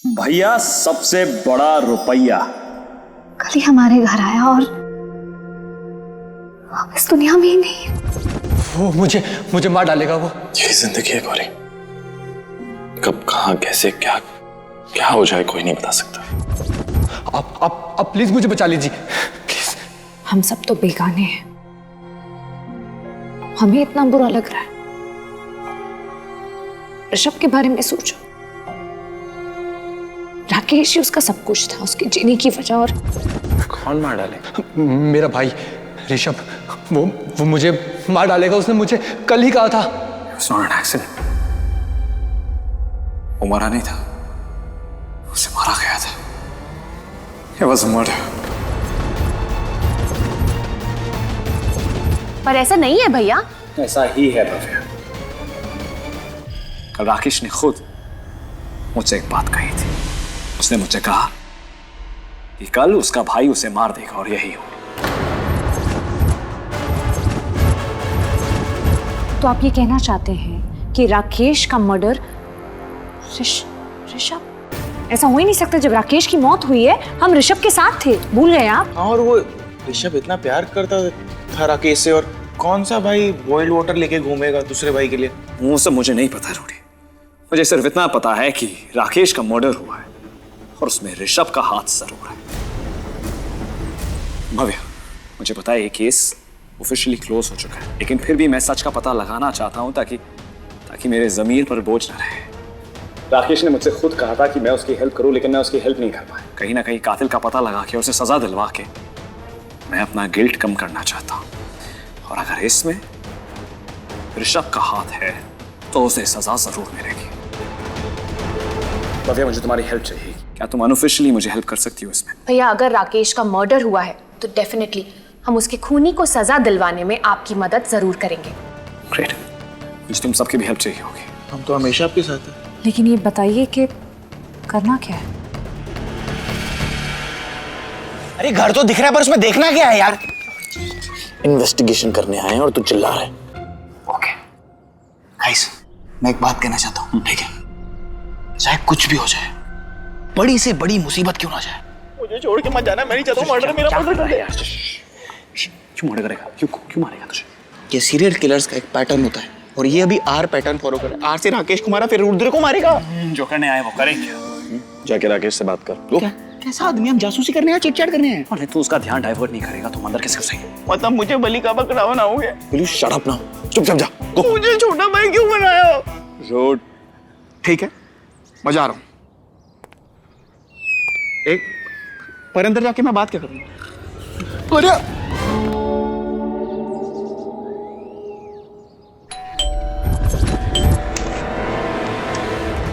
भैया सबसे बड़ा रुपया कल ही हमारे घर आया और अब इस दुनिया में ही नहीं है। वो मुझे मार डालेगा वो। ये जिंदगी है गौरी, कब कहाँ कैसे क्या क्या हो जाए कोई नहीं बता सकता। आप प्लीज मुझे बचा लीजिए प्लीज। हम सब तो बेगाने हैं, हमें इतना बुरा लग रहा है। ऋषभ के बारे में सोचो, राकेश ही उसका सब कुछ था, उसके जीने की वजह। और कौन मार डालेगा? मेरा भाई ऋषभ, वो मुझे मार डालेगा। उसने मुझे कल ही कहा था। It's not an accident. वो मरा नहीं था, उसे मारा गया था। It was a murder. पर ऐसा नहीं है भैया। ऐसा ही है भव्या। कल राकेश ने खुद मुझसे एक बात कही थी। उसने मुझसे कहा कि कल उसका भाई उसे मार देगा और यही हो। तो आप ये कहना चाहते हैं कि राकेश का मर्डर ऋषभ? ऐसा हो ही नहीं सकता। जब राकेश की मौत हुई है हम ऋषभ के साथ थे, भूल गए आप? और वो ऋषभ इतना प्यार करता था राकेश से, और कौन सा भाई बॉइल्ड वाटर लेके घूमेगा दूसरे भाई के लिए? वो सब मुझे नहीं पता रूडी। मुझे सिर्फ इतना पता है कि राकेश का मर्डर हुआ है और उसमें ऋषभ का हाथ जरूर है। भव्या, मुझे पता है ये केस ऑफिशियली क्लोज हो चुका है, लेकिन फिर भी मैं सच का पता लगाना चाहता हूं ताकि मेरे जमीर पर बोझ न रहे। राकेश ने मुझसे खुद कहा था कि मैं उसकी हेल्प करूं, लेकिन मैं उसकी हेल्प नहीं कर पाया। कहीं ना कहीं कातिल का पता लगा के उसे सजा दिलवा के मैं अपना गिल्ट कम करना चाहता हूं। और अगर इसमें ऋषभ का हाथ है तो उसे सजा जरूर मिलेगी। भव्या, मुझे तुम्हारी हेल्प चाहिए। क्या तुम अनऑफिशियली मुझे हेल्प कर सकती हो इसमें? भैया अगर राकेश का मर्डर हुआ है तो डेफिनेटली हम उसके खूनी को सजा दिलवाने में आपकी मदद जरूर करेंगे। ग्रेट, मुझे तुम सबकी भी हेल्प चाहिए होगी। हम तो हमेशा आपके साथ हैं। लेकिन ये बताइए कि करना क्या है? अरे घर तो दिख रहा है पर उसमें देखना क्या है यार? इन्वेस्टिगेशन करने आए हैं और तू चिल्ला रहा है। ओके गाइस, मैं एक बात कहना चाहता हूँ, ठीक है? चाहे कुछ भी हो जाए, बड़ी से बड़ी मुसीबत क्यों ना जाए, मुझे छोड़ के मत जाना। मैं नहीं चाहता हूँ मर्डर मेरा मर्डर कर दे यार। क्यों मर्डर करेगा? क्यों मारेगा तुझे? ये सीरियल किलर्स का एक पैटर्न होता है और ये अभी आर पैटर्न फॉलो करे। आर से राकेश को मारा, फिर रुद्र को मारेगा। जो करने आए वो करेंगे। जाके राकेश से बात कर। क्या कैसा आदमी? हम जासूसी करने हैं, चिट-चैट करने हैं? अरे तू उसका ध्यान डाइवर्ट नहीं करेगा, तुम अंदर कैसे घुसेंगे? मतलब मुझे बलि का बकरा बनाओगे? Will you shut up now? चुपचाप जा। गो। मुझे छोटा भाई क्यों बनाया? रोड ठीक है, मैं जा रहा हूँ। एक पर अंदर जाके मैं बात क्या करूँ? अरे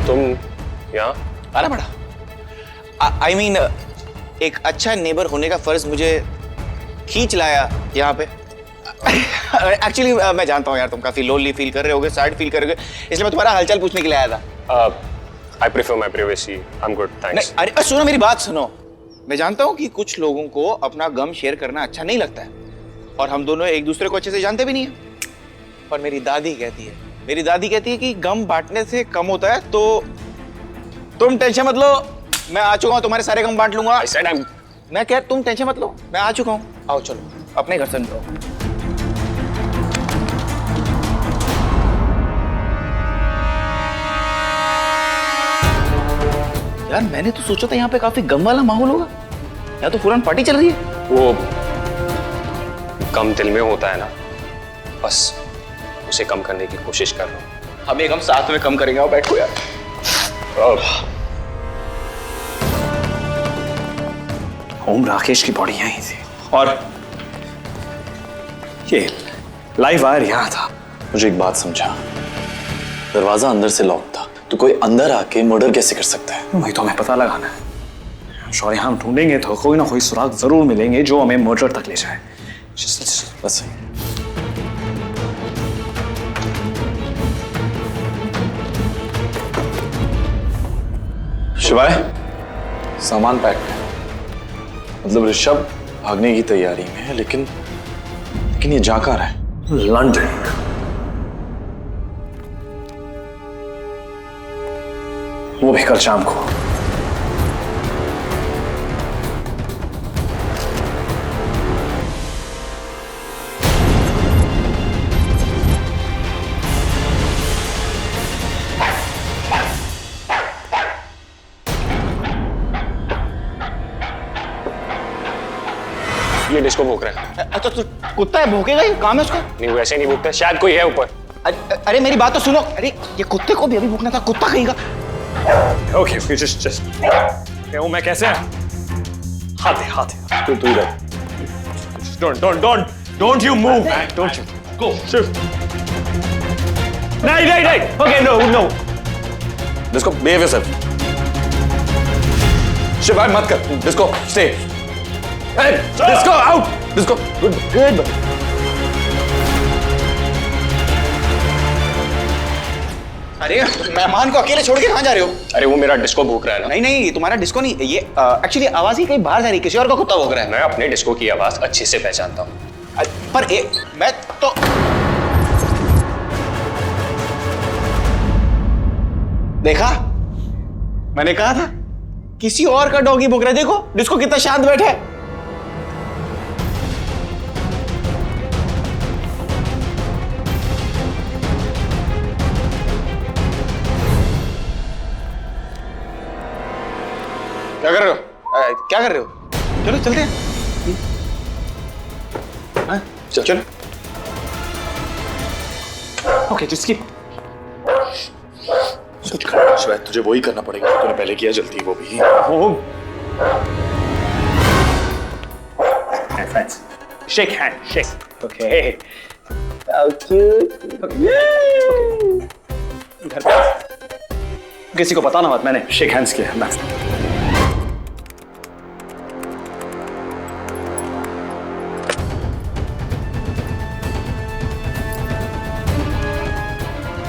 तुम यहाँ? अरे बड़ा आई मीन एक अच्छा नेबर होने का फर्ज मुझे खींच लाया यहाँ पे। एक्चुअली मैं जानता हूँ यार, तुम काफी लोनली फील कर रहे होगे, सैड फील कर रहे होगे, इसलिए मैं तुम्हारा हालचाल पूछने के लिए आया था। I prefer my privacy. I'm good, thanks. नहीं, अरे सुनो मेरी बात सुनो। मैं जानता हूँ कि कुछ लोगों को अपना गम शेयर करना अच्छा नहीं लगता है, और हम दोनों एक दूसरे को अच्छे से जानते भी नहीं है। पर मेरी दादी कहती है कि गम बांटने से कम होता है। तो तुम टेंशन मत लो, मैं आ चुका हूँ, तुम्हारे सारे गम बांट लूंगा। मैं क्या, तुम टेंशन मत लो, मैं आ चुका हूँ। आओ चलो अपने घर से निकलो। यार मैंने तो सोचा था यहाँ पे काफी गम वाला माहौल होगा, यहाँ तो फुरान पार्टी चल रही है। वो कम दिल में होता है ना, बस उसे कम करने की कोशिश कर रहा हूँ। हम एक हम साथ में कम करेंगे। आओ बैठो यार। ओम राकेश की बॉडी यहीं थी और ये लाइव वायर यहाँ था। मुझे एक बात समझा, दरवाजा अंदर से लॉक था, तो कोई अंदर आके मर्डर कैसे कर सकता है? वही तो हमें पता लगाना है। शौर्य, हम ढूंढेंगे तो कोई ना कोई सुराग जरूर मिलेंगे जो हमें मर्डर तक ले जाए। बस शिवाय, सामान पैक है। मतलब ऋषभ भागने की तैयारी में है, लेकिन ये जा कहाँ रहा है? लंदन। वो भी कल शाम को। ये डिस्को भोंक रहा है। अच्छा तो कुत्ता है, भौंकेगा ही, काम है उसका। नहीं वो ऐसे नहीं भोंकता, शायद कोई है ऊपर। अरे मेरी बात तो सुनो, अरे ये कुत्ते को भी अभी भौंकना था, कुत्ता कहेगा। ओके जस्ट वो मैं कैसे हाथ तू इधर don't you move man, don't you go shift. नहीं okay no disco behave yourself. Shiv भाई मत कर, disco stay. Disco out, disco good. अरे मेहमान को अकेले छोड़ के कहाँ जा रहे हो? अरे वो मेरा डिस्को भोंक रहा है ना। नहीं तुम्हारा डिस्को नहीं, ये एक्चुअली आवाज ही कहीं बाहर जा रही है, किसी और का कुत्ता भौंक रहा है। मैं अपने डिस्को की आवाज अच्छे से पहचानता हूँ। पर मैं तो देखा, मैंने कहा था किसी और का डॉगी भौंक रहा है। देखो डिस्को कितना शांत बैठा है। क्या कर रहे हो? क्या कर रहे हो? चलो चलते हैं। हाँ, चलो। ओके जस्ट कीप शायद तुझे वही करना पड़ेगा, तूने पहले किया, जल्दी वो भी। friends shake hand shake okay How cute. घर पे किसी को पता ना मत, मैंने शेक हैंड्स किया बस।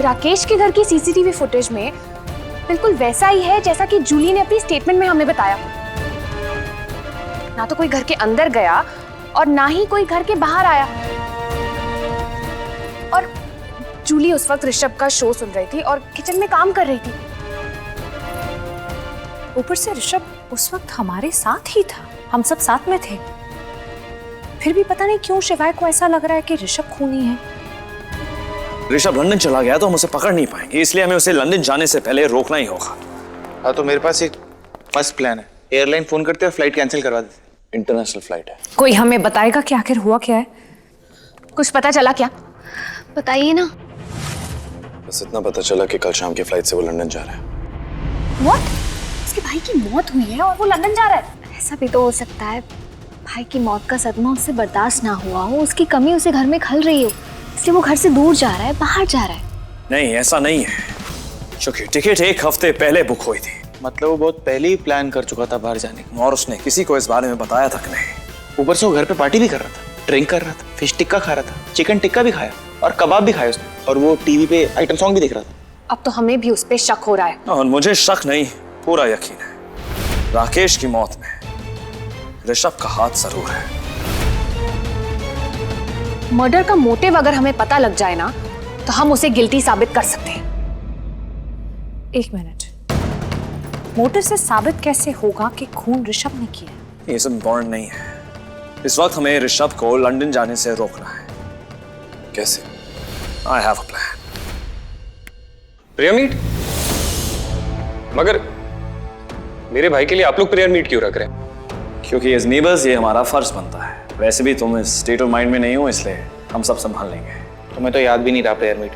राकेश के घर की सीसीटीवी फुटेज में बिल्कुल वैसा ही है जैसा कि जूली ने अपनी स्टेटमेंट में हमें बताया। ना तो कोई घर के अंदर गया और ना ही कोई घर के बाहर आया। और जूली उस वक्त ऋषभ का शो सुन रही थी और किचन में काम कर रही थी। ऊपर से ऋषभ उस वक्त हमारे साथ ही था, हम सब साथ में थे। फिर भी पता नहीं क्यों शिवाय को ऐसा लग रहा है कि ऋषभ खूनी है। ऋषभ लंदन चला गया तो हम उसे पकड़ नहीं पाएंगे, इसलिए हमें उसे लंदन जाने से पहले रोकना ही होगा। हाँ तो मेरे पास एक फर्स्ट प्लान है, एयरलाइन फोन करते और फ्लाइट कैंसिल करवा देते। इंटरनेशनल फ्लाइट है। कोई हमें बताएगा कि आखिर हुआ क्या है? कुछ पता चला क्या? बताइए ना। बस इतना पता चला कि कल शाम की फ्लाइट से वो लंदन जा रहा है। What? उसके भाई की मौत हुई है और वो लंदन जा रहा है? ऐसा भी तो हो सकता है भाई की मौत का सदमा उससे बर्दाश्त ना हुआ हो, उसकी कमी उसे घर में खल रही हो, इसलिए वो घर से दूर जा रहा है, बाहर जा रहा है। नहीं ऐसा नहीं है, क्योंकि टिकट एक हफ्ते पहले बुक हुई थी। मतलब वो बहुत पहले ही प्लान कर चुका था बाहर जाने का, और उसने किसी को इस बारे में बताया तक नहीं। ऊपर से वो घर पे पार्टी भी कर रहा था, ड्रिंक कर रहा था, फिश टिक्का खा रहा था, चिकन टिक्का भी खाया और कबाब भी खाया उसने, और वो टीवी पे आइटम सॉन्ग भी देख रहा था। अब तो हमें भी उस पे शक हो रहा है। और मुझे शक नहीं, पूरा यकीन है, राकेश की मौत में ऋषभ का हाथ जरूर है। मर्डर का मोटिव अगर हमें पता लग जाए ना, तो हम उसे गिल्टी साबित कर सकते हैं। एक मिनट, मोटिव से साबित कैसे होगा कि खून ऋषभ ने किया? ये सब इम्पोर्टेंट नहीं है, इस वक्त हमें ऋषभ को लंदन जाने से रोकना है। कैसे? I have a plan. Prayer meet? मगर मेरे भाई के लिए आप लोग प्रेयर मीट क्यों रख रहे हैं? क्योंकि एज नेबर्स ये हमारा फर्ज बनता है। वैसे भी तुम इस स्टेट ऑफ माइंड में नहीं हो, इसलिए हम सब संभाल लेंगे। तुम्हें तो याद भी नहीं रहा प्रेयर मीट।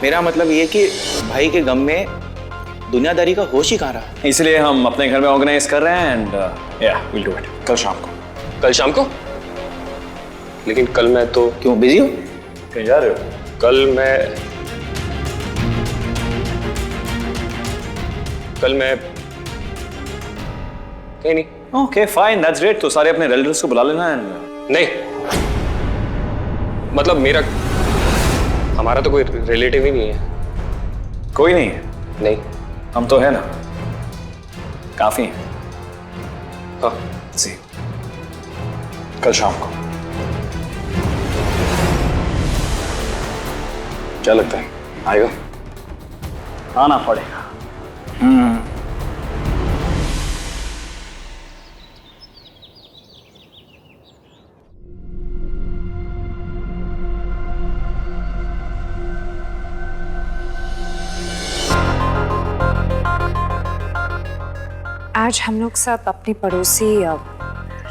मेरा मतलब ये कि भाई के गम में दुनियादारी का होश ही कहाँ रहा। इसलिए हम अपने घर में ऑर्गेनाइज कर रहे हैं एंड या विल डू इट कल शाम को। कल शाम को? लेकिन कल मैं तो क्यों, बिजी हो? कहीं जा रहे हो? कल मैं कहीं नहीं। Okay fine, that's great. तो सारे अपने रिलेटिव्स को बुला लेना एंड नहीं, मतलब हमारा तो कोई रिलेटिव ही नहीं है। कोई नहीं है? नहीं। हम तो है ना, काफी हैं। हाँ जी, कल शाम को। क्या लगता है आएगा? आना पड़ेगा। आज हम लोग सब अपने पड़ोसी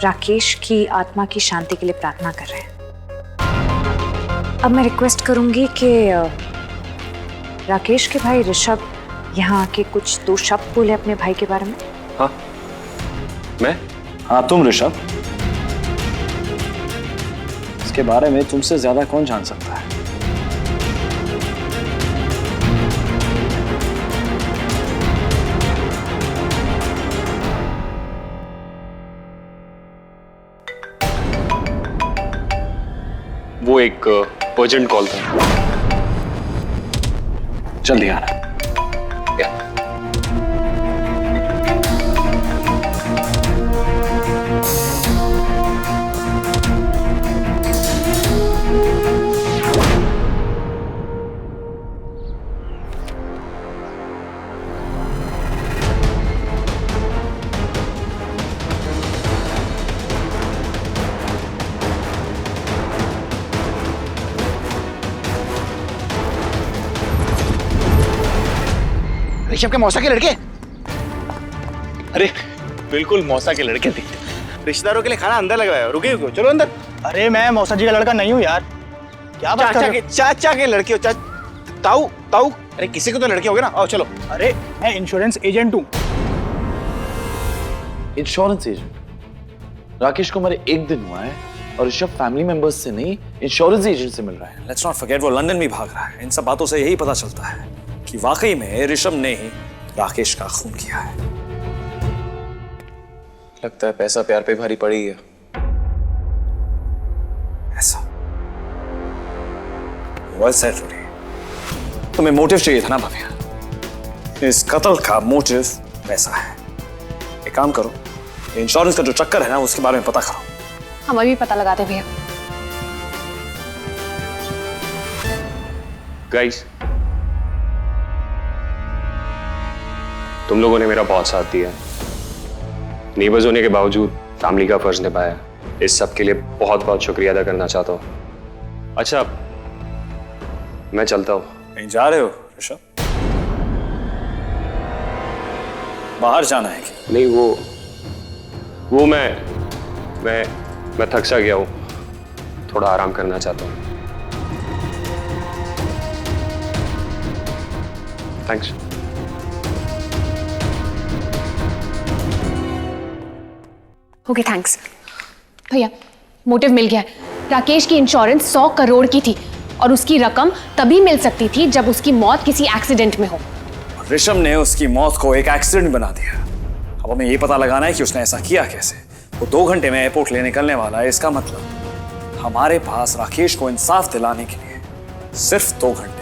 राकेश की आत्मा की शांति के लिए प्रार्थना कर रहे हैं। अब मैं रिक्वेस्ट करूंगी कि राकेश के भाई ऋषभ यहाँ आके कुछ दो शब्द बोले अपने भाई के बारे में। हाँ, मैं? हाँ, तुम ऋषभ। इसके बारे में तुमसे ज्यादा कौन जान सकता है? वो एक अर्जेंट कॉल था। जल्दी आना। ऋषभ के मौसा के लड़के? अरे बिल्कुल मौसा के लड़के थे। रिश्तेदारों के लिए खाना अंदर लगा है, रुके क्यों? चलो अंदर। अरे मैं मौसा जी का लड़का नहीं हूँ यार, क्या बात कर रहे हो? चाचा के लड़के हो। ताऊ ताऊ, अरे किसी को तो लड़के हो गए ना। आओ चलो। अरे मैं इंश्योरेंस एजेंट हूँ। Insurance agent? राकेश को हमारे एक दिन हुआ है और ऋषभ फैमिली मेंबर्स से नहीं, इंश्योरेंस एजेंट से मिल रहा है। लेट्स नॉट फॉरगेट वो लंदन में भाग रहा है। इन सब बातों से यही पता चलता है कि वाकई में ऋषभ ने ही राकेश का खून किया है। लगता है पैसा प्यार पे भारी पड़ी है। ऐसा well said, Rudy। तुम्हें मोटिव चाहिए था ना भव्या? इस कत्ल का मोटिव पैसा है। एक काम करो, इंश्योरेंस का जो चक्कर है ना, उसके बारे में पता करो। हम अभी पता लगाते भैया। गाइस, तुम लोगों ने मेरा बहुत साथ दिया। नेबर्स होने के बावजूद फैमिली का फर्ज निभाया। इस सब के लिए बहुत बहुत शुक्रिया अदा करना चाहता हूँ। अच्छा, मैं चलता हूँ। कहीं जा रहे हो ऋषभ? बाहर जाना है क्या? नहीं, वो मैं थक सा गया हूँ, थोड़ा आराम करना चाहता हूँ। थैंक्स। Okay thanks. भैया मोटिव मिल गया है। राकेश की इंश्योरेंस 100 करोड़ की थी और उसकी रकम तभी मिल सकती थी जब उसकी मौत किसी एक्सीडेंट में हो। ऋषभ ने उसकी मौत को एक एक्सीडेंट बना दिया। अब हमें ये पता लगाना है कि उसने ऐसा किया कैसे। वो 2 घंटे में एयरपोर्ट ले निकलने वाला है। इसका मतलब हमारे पास राकेश को इंसाफ दिलाने के लिए सिर्फ 2 घंटे हैं।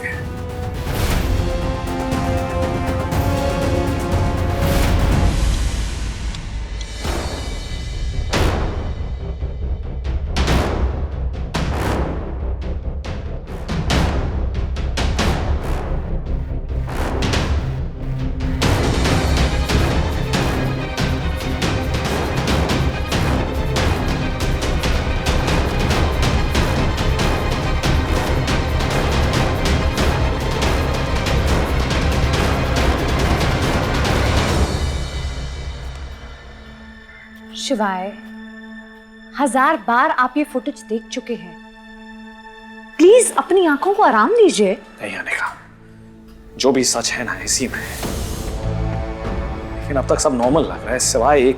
शिवाय, 1000 बार आप ये फुटेज देख चुके हैं। प्लीज अपनी आंखों को आराम दीजिए। नहीं आने का, जो भी सच है ना इसी में। लेकिन अब तक सब नॉर्मल लग रहा है सिवाय एक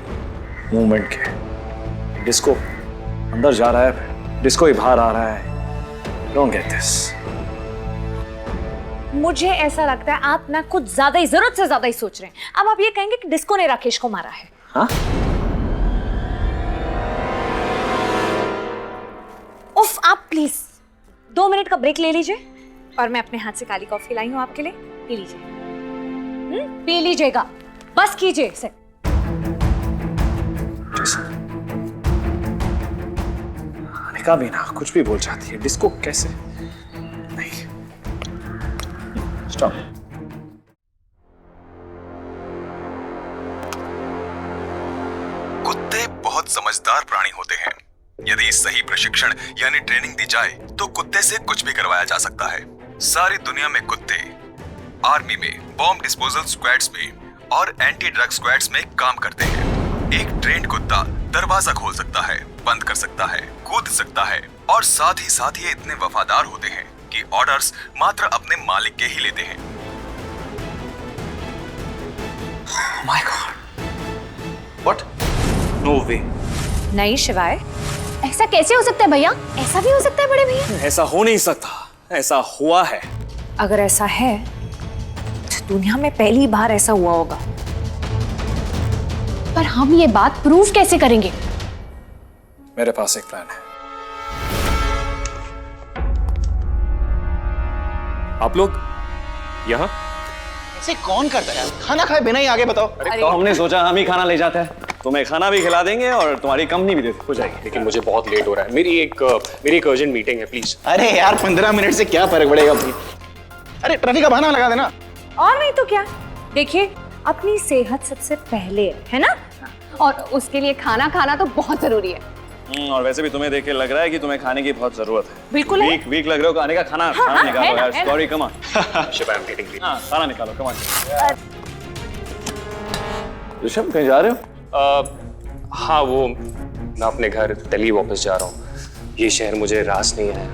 मूवमेंट के। डिस्को अंदर जा रहा है, डिस्को ही बाहर आ रहा है। Don't get this. मुझे ऐसा लगता है आप ना कुछ ज्यादा ही, जरूरत से ज्यादा ही सोच रहे हैं। अब आप ये कहेंगे कि डिस्को ने राकेश को मारा है। हाँ? उफ, आप प्लीज 2 मिनट का ब्रेक ले लीजिए और मैं अपने हाथ से काली कॉफी लाई हूं आपके लिए, पी लीजिए। पी लीजिएगा, बस कीजिए इसे। अनिका भी ना कुछ भी बोल जाती है। डिस्को कैसे? नहीं, स्टॉप। कुत्ते बहुत समझदार प्राणी होते हैं। यदि सही प्रशिक्षण यानी ट्रेनिंग दी जाए तो कुत्ते से कुछ भी करवाया जा सकता है। सारी दुनिया में कुत्ते आर्मी में, बॉम्ब डिस्पोजल स्क्वाड्स में और एंटी ड्रग स्क्वाड्स में काम करते हैं। एक ट्रेंड कुत्ता दरवाजा खोल सकता है, बंद कर सकता है, कूद सकता है और साथ ही ये इतने वफादार होते हैं कि ऑर्डर्स मात्र अपने मालिक के ही लेते हैं। My God, what? नो वे। नहीं शिवाय, ऐसा कैसे हो सकता है भैया? ऐसा भी हो सकता है बड़े भैया? ऐसा हो नहीं सकता, ऐसा हुआ है। अगर ऐसा है तो दुनिया में पहली बार ऐसा हुआ होगा। पर हम ये बात प्रूव कैसे करेंगे? मेरे पास एक प्लान है। आप लोग यहाँ? ऐसे कौन करता है यार? खाना खाए बिना ही आगे बताओ। अरे तो हमने सोचा हम ही खाना ले जाते हैं, तुम्हें खाना भी खिला देंगे और तुम्हारी कंपनी भी हो जाएगी। लेकिन मुझे बहुत लेट हो रहा है, मेरी एक अर्जेंट मीटिंग है, प्लीज। अरे यार 15 मिनट से क्या फर्क पड़ेगा भाई? अरे ट्रैफिक का बहाना लगा देना। और नहीं तो क्या, देखिए अपनी सेहत सबसे पहले है ना, और उसके लिए खाना खाना तो बहुत जरूरी है। और वैसे भी तुम्हें देख के लग रहा है कि तुम्हें खाने की बहुत जरूरत है। बिल्कुल है। वीक लग रहे हो, खाने का खाना निकालो यार। Sorry, come on. Shiva, I am getting late. खाना निकालो, कम ऑन। ऋषभ, कहीं जा रहे हो? हाँ, वो मैं अपने घर दिल्ली वापस जा रहा हूँ। ये शहर मुझे रास नहीं है।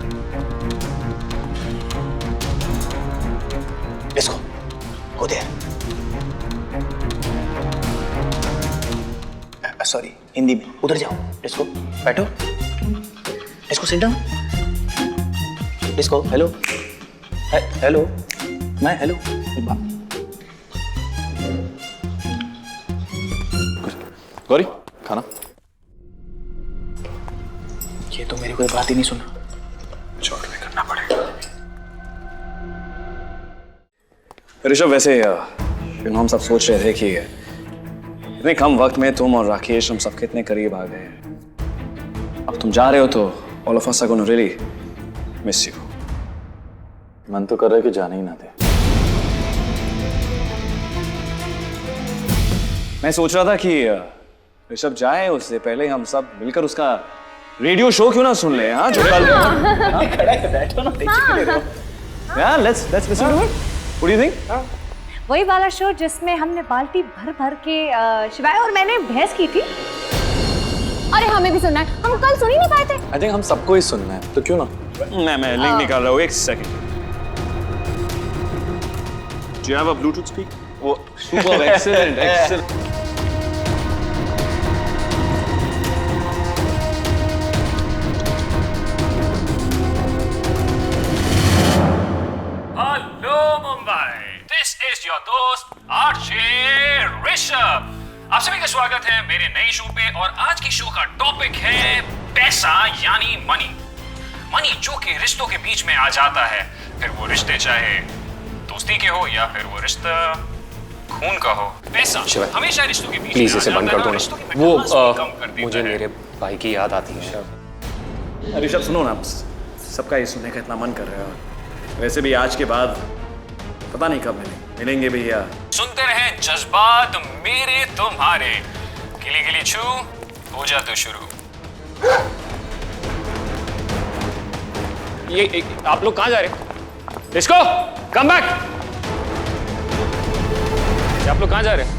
इसको go there. सॉरी, हिंदी में उधर जाओ। इसको बैठो। इसको सिट डाउन। इसको हेलो हेलो, मैं हेलो। गौरी, खाना। ये तो मेरी कोई बात ही नहीं सुना। चोट में करना पड़ेगा। ऋषभ, वैसे हम सब सोच रहे थे कि इतने कम वक्त में तुम और राकेश हम सबके इतने करीब आ गए। अब तुम जा रहे हो तो all of us are gonna really miss you. मन तो कर रहा है कि जाने ही ना दे। मैं सोच रहा था कि ऋषभ जाए उससे पहले हम सब मिलकर उसका रेडियो शो क्यों ना सुन ले। हाँ, जो कल बैठो ना। Yeah, let's listen to it. What do you think? वही वाला शो जिसमें हमने बाल्टी भर भर के शिवाय और मैंने बहस की थी। अरे हमें भी सुनना है, हम कल सुन ही नहीं पाए थे। आई थिंक हम सबको ही सुनना है, तो क्यों ना? मैं लिंक निकाल रहा हूँ, एक second. Do you have a Bluetooth speak? Oh, super, excellent, excellent. Hello Mumbai, this is your दोस्त आरजे ऋषभ। आप सभी का स्वागत है मेरे नए शो पे। और आज की शो का टॉपिक है पैसा यानी मनी। मनी जो कि रिश्तों के बीच में आ जाता है, फिर वो रिश्ते चाहे दोस्ती के हो या फिर वो रिश्ता खून का हो। पैसा हमेशा रिश्तों के बीच प्लीज इसे बंद कर दो ना। वो मुझे मेरे भाई की याद आती है। ऋषभ सुनो ना, सबका ये सुनने का इतना मन कर रहा है। वैसे भी आज के बाद पता नहीं कब मिलेंगे भैया। सुनते रहे जज्बात मेरे तुम्हारे। गिली गिली छू हो जा तो शुरू। ये आप लोग कहाँ जा रहे हो? Disco, come back. आप लोग कहाँ जा रहे हैं?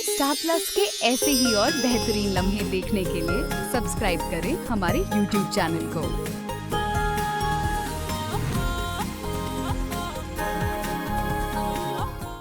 स्टार प्लस के ऐसे ही और बेहतरीन लम्हे देखने के लिए सब्सक्राइब करें हमारे YouTube चैनल को।